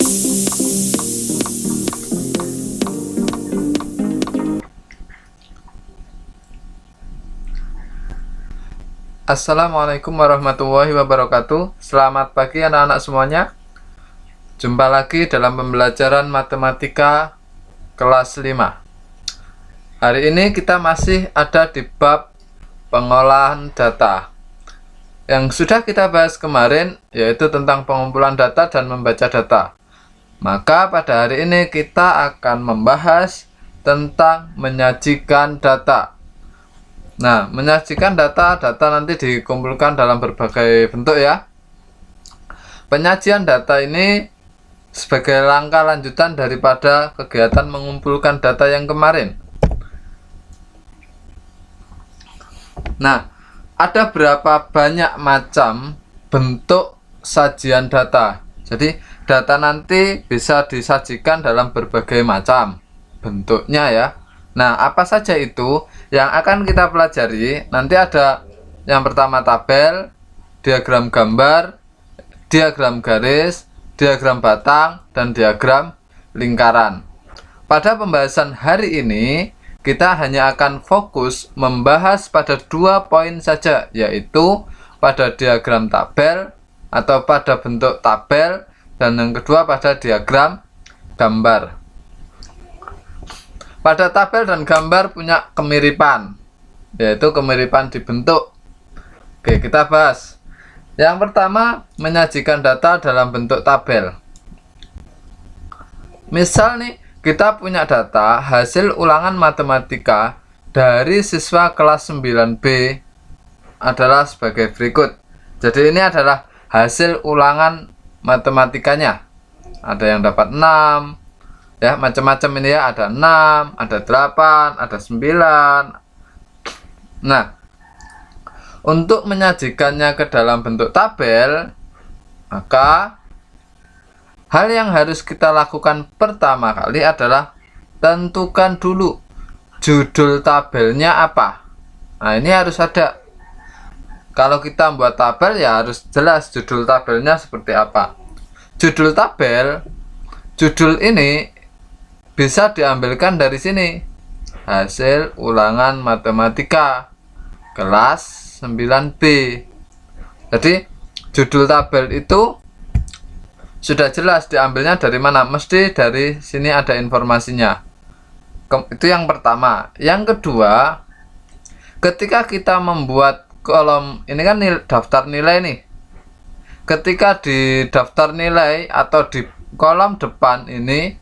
Assalamualaikum warahmatullahi wabarakatuh. Selamat pagi anak-anak semuanya. Jumpa lagi dalam pembelajaran matematika kelas 5. Hari ini kita masih ada di bab pengolahan data. Yang sudah kita bahas kemarin yaitu tentang pengumpulan data dan membaca data. Maka pada hari ini kita akan membahas tentang menyajikan data. Nah, menyajikan data nanti dikumpulkan dalam berbagai bentuk ya. Penyajian data ini sebagai langkah lanjutan daripada kegiatan mengumpulkan data yang kemarin. Nah, ada berapa banyak macam bentuk sajian data. Jadi, data nanti bisa disajikan dalam berbagai macam bentuknya ya. Nah, apa saja itu yang akan kita pelajari? Nanti ada yang pertama tabel, diagram gambar, diagram garis, diagram batang, dan diagram lingkaran. Pada pembahasan hari ini, kita hanya akan fokus membahas pada 2 poin saja, yaitu pada diagram tabel atau pada bentuk tabel, dan yang kedua pada diagram gambar. Pada tabel dan gambar punya kemiripan, yaitu kemiripan di bentuk. Oke, kita bahas. Yang pertama, menyajikan data dalam bentuk tabel. Misal nih, kita punya data hasil ulangan matematika dari siswa kelas 9B adalah sebagai berikut. Jadi ini adalah hasil ulangan matematikanya. Ada yang dapat 6, ya, macam-macam ini ya, ada 6, ada 8, ada 9. Nah, untuk menyajikannya ke dalam bentuk tabel, maka hal yang harus kita lakukan pertama kali adalah tentukan dulu judul tabelnya apa. Nah, ini harus ada. Kalau kita membuat tabel ya harus jelas judul tabelnya seperti apa. Judul tabel, judul ini bisa diambilkan dari sini. Hasil ulangan matematika kelas 9B. Jadi judul tabel itu sudah jelas diambilnya dari mana. Mesti dari sini ada informasinya. Itu yang pertama. Yang kedua, ketika kita membuat kolom, ini kan daftar nilai nih. Ketika di daftar nilai atau di kolom depan ini,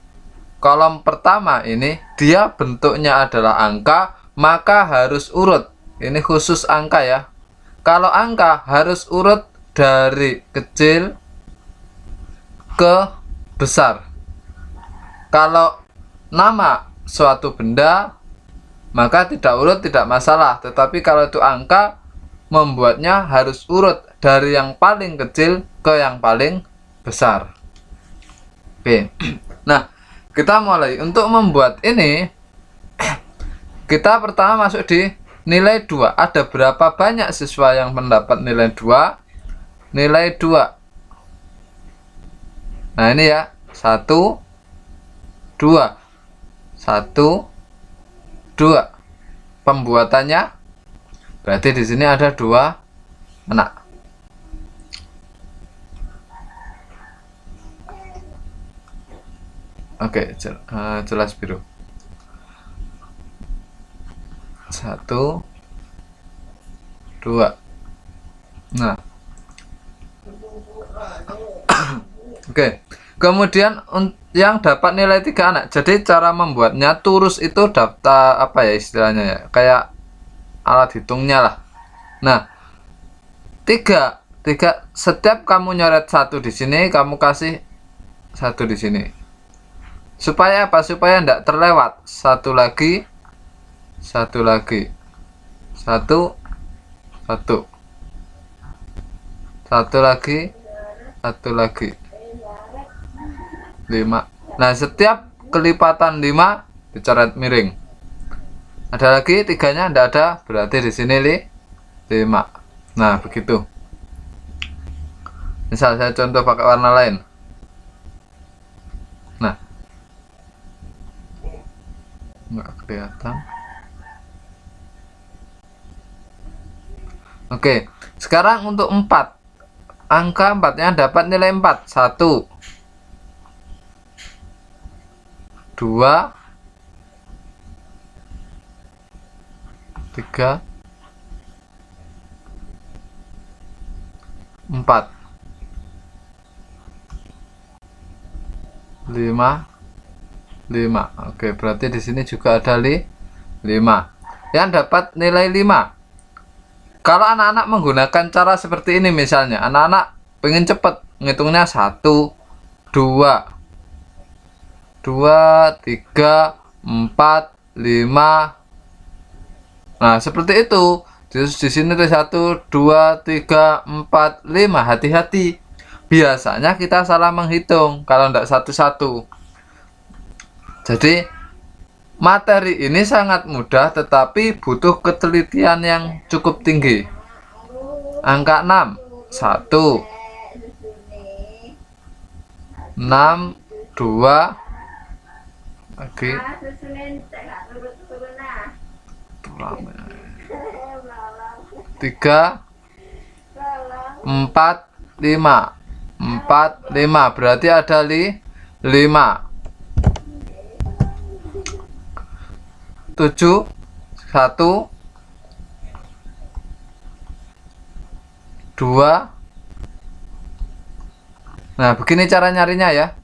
kolom pertama ini dia bentuknya adalah angka, maka harus urut. Ini khusus angka ya. Kalau angka harus urut dari kecil ke besar. Kalau nama suatu benda maka tidak urut, tidak masalah. Tetapi kalau itu angka, membuatnya harus urut dari yang paling kecil ke yang paling besar. Oke. Nah, kita mulai. Untuk membuat ini, kita pertama masuk di nilai 2. Ada berapa banyak siswa yang mendapat nilai 2? Nilai 2. Nah, ini ya. 1, 2. 1, 2. Pembuatannya berarti di sini ada 2 anak. Oke, jelas biru. 1, 2. Nah, oke. Kemudian yang dapat nilai 3 anak. Jadi cara membuatnya turus itu daftar apa ya istilahnya ya? Kayak alat hitungnya lah. Nah, 3 setiap kamu nyoret 1 di sini, kamu kasih 1 di sini. Supaya apa? Supaya tidak terlewat. 1 lagi, 1 lagi, 1, 1, 1 lagi, 1 lagi, 5. Nah, setiap kelipatan 5 dicoret miring. Ada lagi 3-nya tidak ada, berarti di sini 5. Nah, begitu. Misal saya contoh pakai warna lain. nggak kelihatan. Oke, sekarang untuk 4, angka 4-nya dapat nilai 4. 1 2 3 4 5 5. Oke, berarti di sini juga ada 5 yang dapat nilai 5. Kalau anak-anak menggunakan cara seperti ini, misalnya anak-anak pengen cepet ngitungnya 1 2 3 4 5. Nah, seperti itu. Terus di sini tuh 1 2 3 4 5. Hati-hati. Biasanya kita salah menghitung kalau tidak satu-satu. Jadi materi ini sangat mudah tetapi butuh ketelitian yang cukup tinggi. Angka 6, 1 6 2 lagi 3 4 5 berarti ada 5 7 1 2. Nah, begini cara nyarinya ya.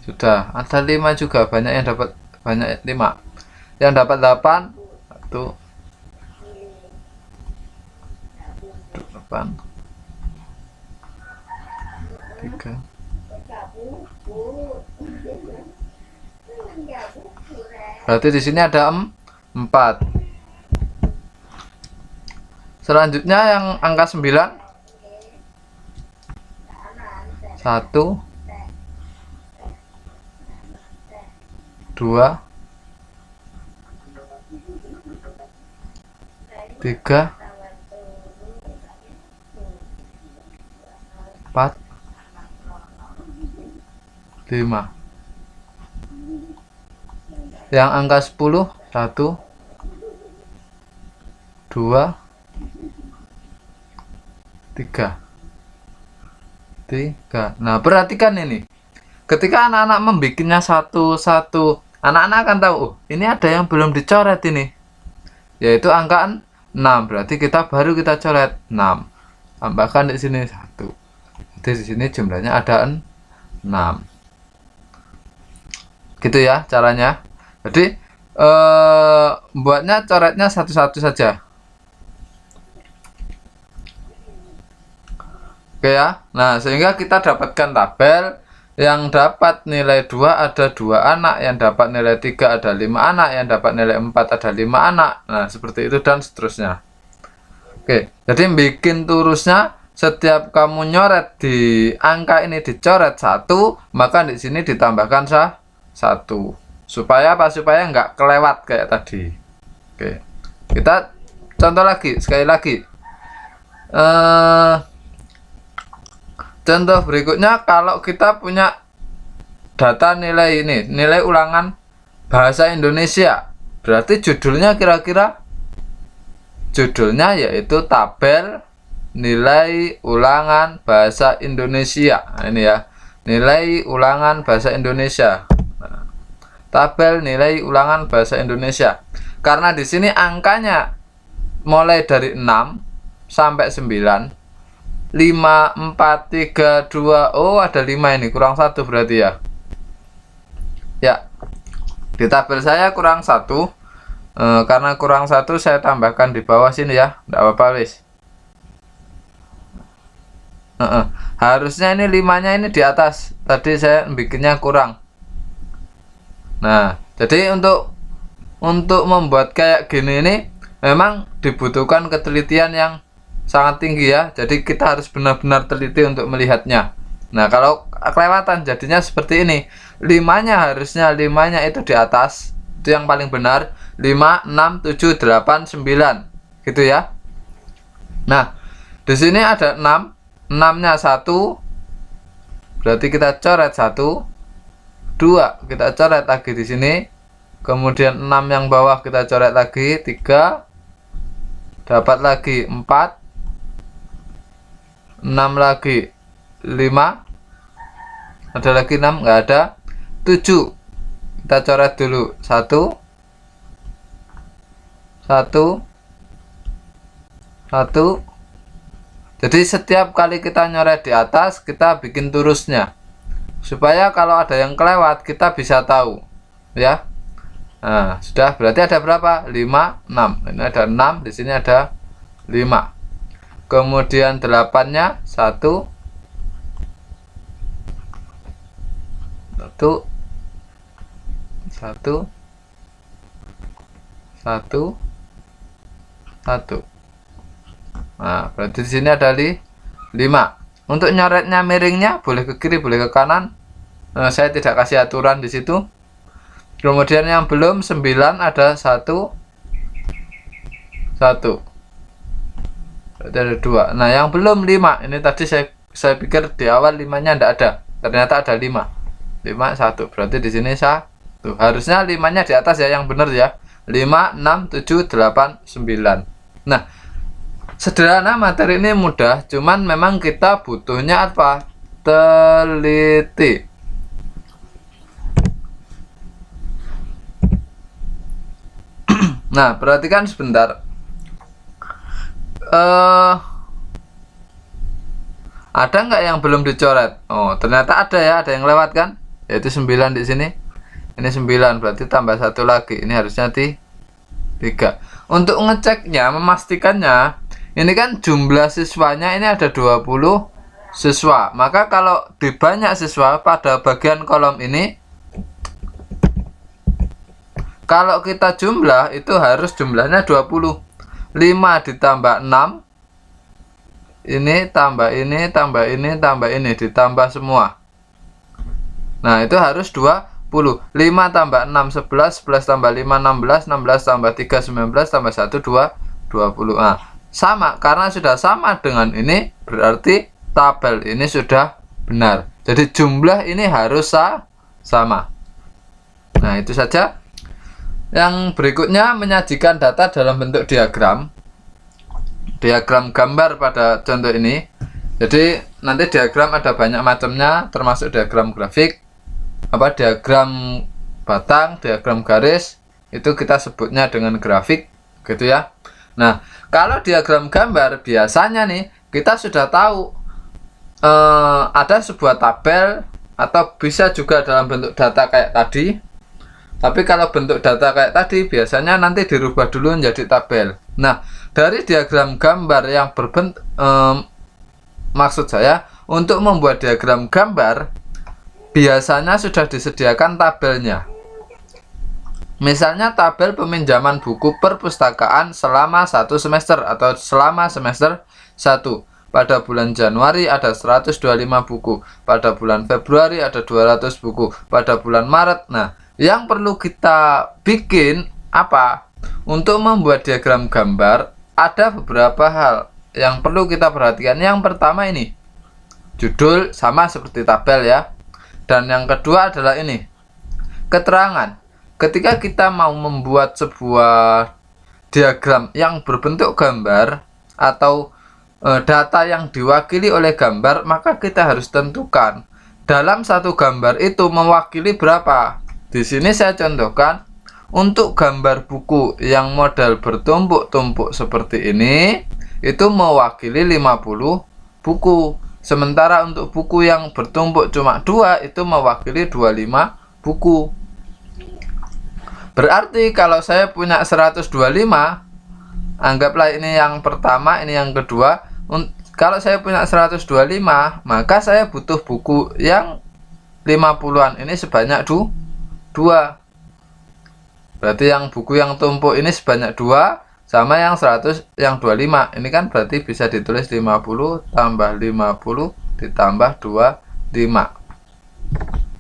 Sudah, ada 5 juga, banyak yang dapat, banyak 5. Yang dapat 8 1 8 3. Berarti di sini ada 4. Selanjutnya yang angka 9. 1 2 3 4 5. Yang angka 10 1 2 3 3. Nah, perhatikan ini. Ketika anak-anak membikinnya satu-satu, anak-anak akan tahu, oh, ini ada yang belum dicoret ini. Yaitu angka 6. Berarti kita coret 6. Tambahkan di sini 1. Jadi di sini jumlahnya ada 6. Gitu ya caranya. Jadi buatnya coretnya satu-satu saja. Oke ya. Nah, sehingga kita dapatkan tabel yang dapat nilai 2 ada 2 anak, yang dapat nilai 3 ada 5 anak, yang dapat nilai 4 ada 5 anak. Nah, seperti itu dan seterusnya. Oke, jadi bikin turusnya setiap kamu nyoret di angka ini dicoret 1, maka di sini ditambahkan 1. Supaya apa? Supaya nggak kelewat kayak tadi. Oke, kita contoh lagi, sekali lagi. Contoh berikutnya, kalau kita punya data nilai ini, nilai ulangan bahasa Indonesia, berarti judulnya kira-kira judulnya yaitu tabel nilai ulangan bahasa Indonesia. Nah, ini ya, nilai ulangan bahasa Indonesia. Tabel nilai ulangan bahasa Indonesia. Karena di sini angkanya mulai dari 6 sampai 9. 5 4 3 2. Oh, ada 5 ini, kurang 1 berarti ya. Ya. Di tabel saya kurang 1. Karena kurang 1 saya tambahkan di bawah sini ya. Enggak apa-apa, wis. Harusnya ini 5-nya ini di atas. Tadi saya bikinnya kurang. Nah, jadi untuk membuat kayak gini ini memang dibutuhkan ketelitian yang sangat tinggi ya. Jadi kita harus benar-benar teliti untuk melihatnya. Nah, kalau kelewatan jadinya seperti ini. 5-nya harusnya 5-nya itu di atas. Itu yang paling benar. 5 6 7 8 9. Gitu ya. Nah, Di sini ada 6, 6-nya 1, berarti kita coret 1, 2 kita coret lagi di sini, kemudian 6 yang bawah kita coret lagi, 3, dapat lagi 4, 6 lagi 5, ada lagi 6, nggak ada. 7 kita coret dulu, 1, 1, 1. Jadi setiap kali kita nyoret di atas, kita bikin turusnya, supaya kalau ada yang kelewat kita bisa tahu ya. Nah, sudah, berarti ada berapa? 5, 6. Ini ada 6, di sini ada 5. Kemudian 8-nya 1, 1, 1, 1, 1. Nah, berarti di sini ada 5. Untuk nyoretnya miringnya boleh ke kiri, boleh ke kanan. Saya tidak kasih aturan di situ. Kemudian yang belum 9 ada 1, 1. Berarti ada 2. Nah, yang belum 5, ini tadi saya pikir di awal 5-nya tidak ada. Ternyata ada 5. 5, 1. Berarti di sini 1. Harusnya 5-nya di atas ya, yang benar ya. 5, 6, 7, 8, 9. Nah, sederhana, materi ini mudah, cuman memang kita butuhnya apa? Teliti. Nah, perhatikan sebentar. Ada nggak yang belum dicoret? Oh, ternyata ada ya, ada yang lewat kan? Yaitu 9 di sini. Ini 9, berarti tambah 1 lagi. Ini harusnya 3. Untuk ngeceknya, memastikannya, ini kan jumlah siswanya ini ada 20 siswa. Maka kalau di banyak siswa pada bagian kolom ini, kalau kita jumlah itu harus jumlahnya 20. 5 ditambah 6. Ini tambah ini, tambah ini, tambah ini, ditambah semua. Nah, itu harus 20. 5 tambah 6, 11, 11 tambah 5, 16, 16 tambah 3, 19, tambah 1, 2, 20. Nah, sama, karena sudah sama dengan ini, berarti tabel ini sudah benar. Jadi jumlah ini harus sama. Nah, itu saja. Yang berikutnya menyajikan data dalam bentuk diagram. Diagram gambar pada contoh ini. Jadi nanti diagram ada banyak macamnya, termasuk diagram grafik, diagram batang, diagram garis, itu kita sebutnya dengan grafik, gitu ya. Nah, kalau diagram gambar biasanya nih kita sudah tahu ada sebuah tabel, atau bisa juga dalam bentuk data kayak tadi. Tapi kalau bentuk data kayak tadi biasanya nanti dirubah dulu menjadi tabel. Nah, dari diagram gambar yang berbentuk, maksud saya untuk membuat diagram gambar biasanya sudah disediakan tabelnya. Misalnya tabel peminjaman buku perpustakaan selama 1 semester atau selama semester 1. Pada bulan Januari ada 125 buku, pada bulan Februari ada 200 buku, pada bulan Maret. Nah, yang perlu kita bikin apa? Untuk membuat diagram gambar ada beberapa hal yang perlu kita perhatikan. Yang pertama ini judul, sama seperti tabel ya. Dan yang kedua adalah ini keterangan. Ketika kita mau membuat sebuah diagram yang berbentuk gambar atau data yang diwakili oleh gambar, maka kita harus tentukan dalam satu gambar itu mewakili berapa. Di sini saya contohkan untuk gambar buku yang model bertumpuk-tumpuk seperti ini, itu mewakili 50 buku. Sementara untuk buku yang bertumpuk cuma 2, itu mewakili 25 buku. Berarti kalau saya punya 125, anggaplah ini yang pertama, ini yang kedua. Kalau saya punya 125, maka saya butuh buku yang 50-an ini sebanyak 2. Berarti yang buku yang tumpuk ini sebanyak 2, sama yang 100 yang 25. Ini kan berarti bisa ditulis 50 tambah 50 ditambah 25.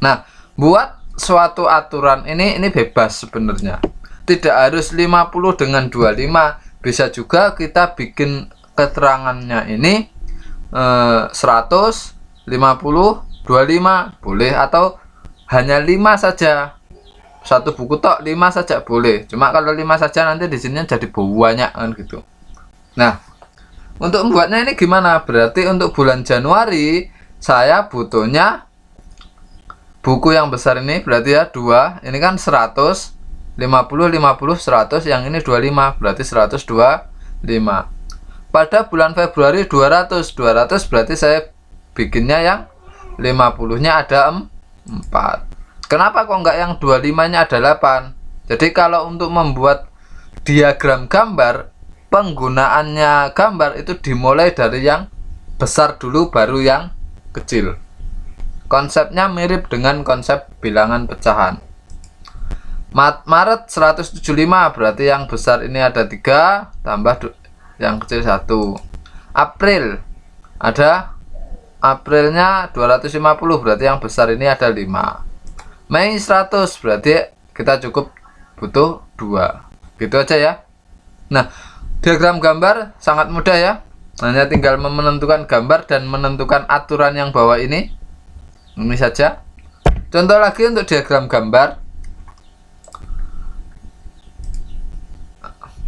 Nah, buat suatu aturan ini bebas sebenarnya. Tidak harus 50 dengan 25. Bisa juga kita bikin keterangannya ini 100, 50, 25 boleh, atau hanya 5 saja. Satu buku tok 5 saja boleh. Cuma kalau 5 saja nanti di sini jadi banyak kan gitu. Nah, untuk membuatnya ini gimana? Berarti untuk bulan Januari saya butuhnya buku yang besar ini, berarti ya 2. Ini kan 100, 50, 50, 100, yang ini 25, berarti 125. Pada bulan Februari 200 berarti saya bikinnya yang 50-nya ada 4. Kenapa kok enggak yang 25-nya ada 8? Jadi kalau untuk membuat diagram gambar, penggunaannya gambar itu dimulai dari yang besar dulu baru yang kecil. Konsepnya mirip dengan konsep bilangan pecahan. Maret 175 berarti yang besar ini ada 3 tambah yang kecil 1. April ada, Aprilnya 250 berarti yang besar ini ada 5. Mei 100 berarti kita cukup butuh 2. Gitu aja ya. Nah, diagram gambar sangat mudah ya. Hanya tinggal menentukan gambar dan menentukan aturan yang bawah ini. Ini saja. Contoh lagi untuk diagram gambar.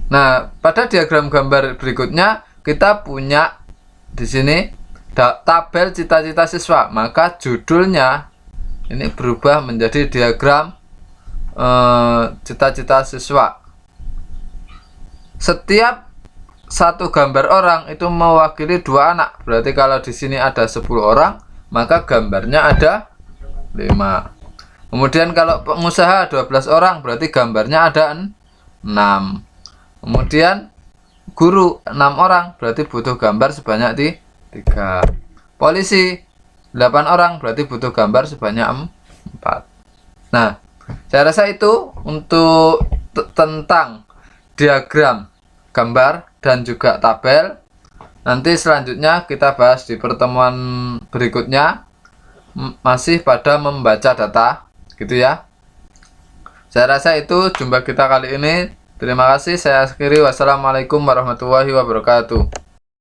Nah, pada diagram gambar berikutnya kita punya di sini tabel cita-cita siswa. Maka judulnya ini berubah menjadi diagram cita-cita siswa. Setiap satu gambar orang itu mewakili 2 anak. Berarti kalau di sini ada 10 orang, maka gambarnya ada 5. Kemudian kalau pengusaha 12 orang, berarti gambarnya ada 6. Kemudian guru 6 orang, berarti butuh gambar sebanyak 3. Polisi 8 orang, berarti butuh gambar sebanyak 4. Nah, saya rasa itu untuk tentang diagram gambar dan juga tabel. Nanti selanjutnya kita bahas di pertemuan berikutnya, masih pada membaca data gitu ya. Saya rasa itu jumpa kita kali ini. Terima kasih, saya akhiri. Wassalamualaikum warahmatullahi wabarakatuh.